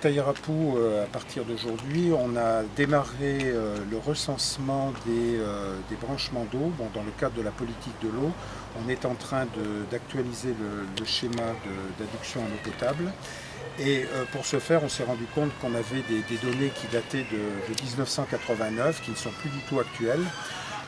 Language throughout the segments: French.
Taïrapou, à partir d'aujourd'hui, on a démarré le recensement des branchements d'eau. Bon, dans le cadre de la politique de l'eau, on est en train d'actualiser le schéma d'adduction en eau potable. Et pour ce faire, on s'est rendu compte qu'on avait des données qui dataient de 1989, qui ne sont plus du tout actuelles.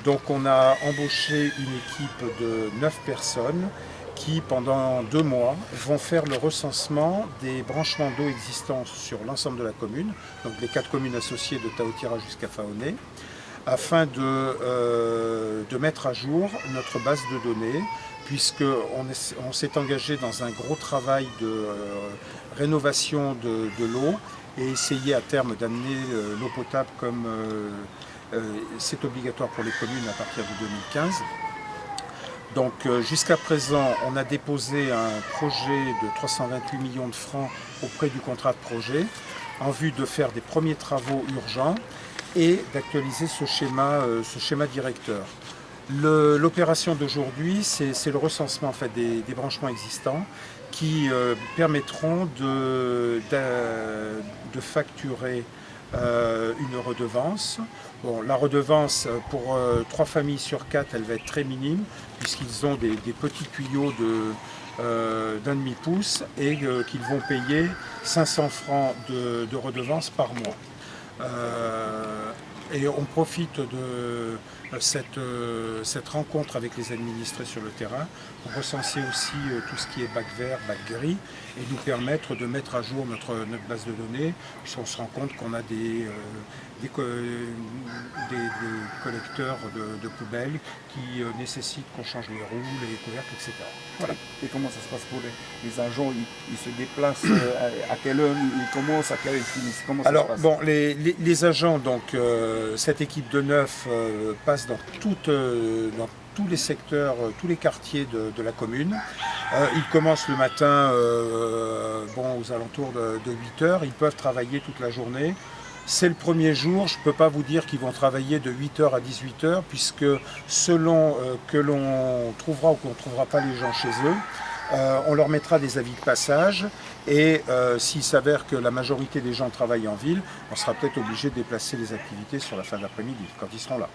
Donc on a embauché une équipe de 9 personnes qui, pendant 2 mois, vont faire le recensement des branchements d'eau existants sur l'ensemble de la commune, donc les 4 communes associées de Taotira jusqu'à Faoné, afin de mettre à jour notre base de données, puisqu'on s'est engagé dans un gros travail de rénovation de l'eau et essayer à terme d'amener l'eau potable comme c'est obligatoire pour les communes à partir de 2015. Donc jusqu'à présent, on a déposé un projet de 328 millions de francs auprès du contrat de projet en vue de faire des premiers travaux urgents et d'actualiser ce schéma directeur. L'opération d'aujourd'hui, c'est le recensement en fait, des branchements existants qui permettront de facturer une redevance. Bon, la redevance pour 3 familles sur 4, elle va être très minime puisqu'ils ont des petits tuyaux d'un demi-pouce et qu'ils vont payer 500 francs de redevance par mois. Et on profite de cette rencontre avec les administrés sur le terrain pour recenser aussi tout ce qui est bac vert, bac gris et nous permettre de mettre à jour notre base de données puisqu'on se rend compte qu'on a des collecteurs de poubelles qui nécessitent qu'on change les roues, les couvercles, etc. Voilà. Et comment ça se passe pour les agents? Ils se déplacent à quelle heure ils commencent, à quelle heure ils finissent? Comment Alors, ça se passe? bon, les agents, donc, cette équipe de 9 passe dans tous les secteurs, tous les quartiers de la commune. Ils commencent le matin aux alentours de 8 heures. Ils peuvent travailler toute la journée. C'est le premier jour, je ne peux pas vous dire qu'ils vont travailler de 8h à 18h, puisque selon que l'on trouvera ou qu'on ne trouvera pas les gens chez eux, on leur mettra des avis de passage et s'il s'avère que la majorité des gens travaillent en ville, on sera peut-être obligé de déplacer les activités sur la fin de l'après-midi, quand ils seront là.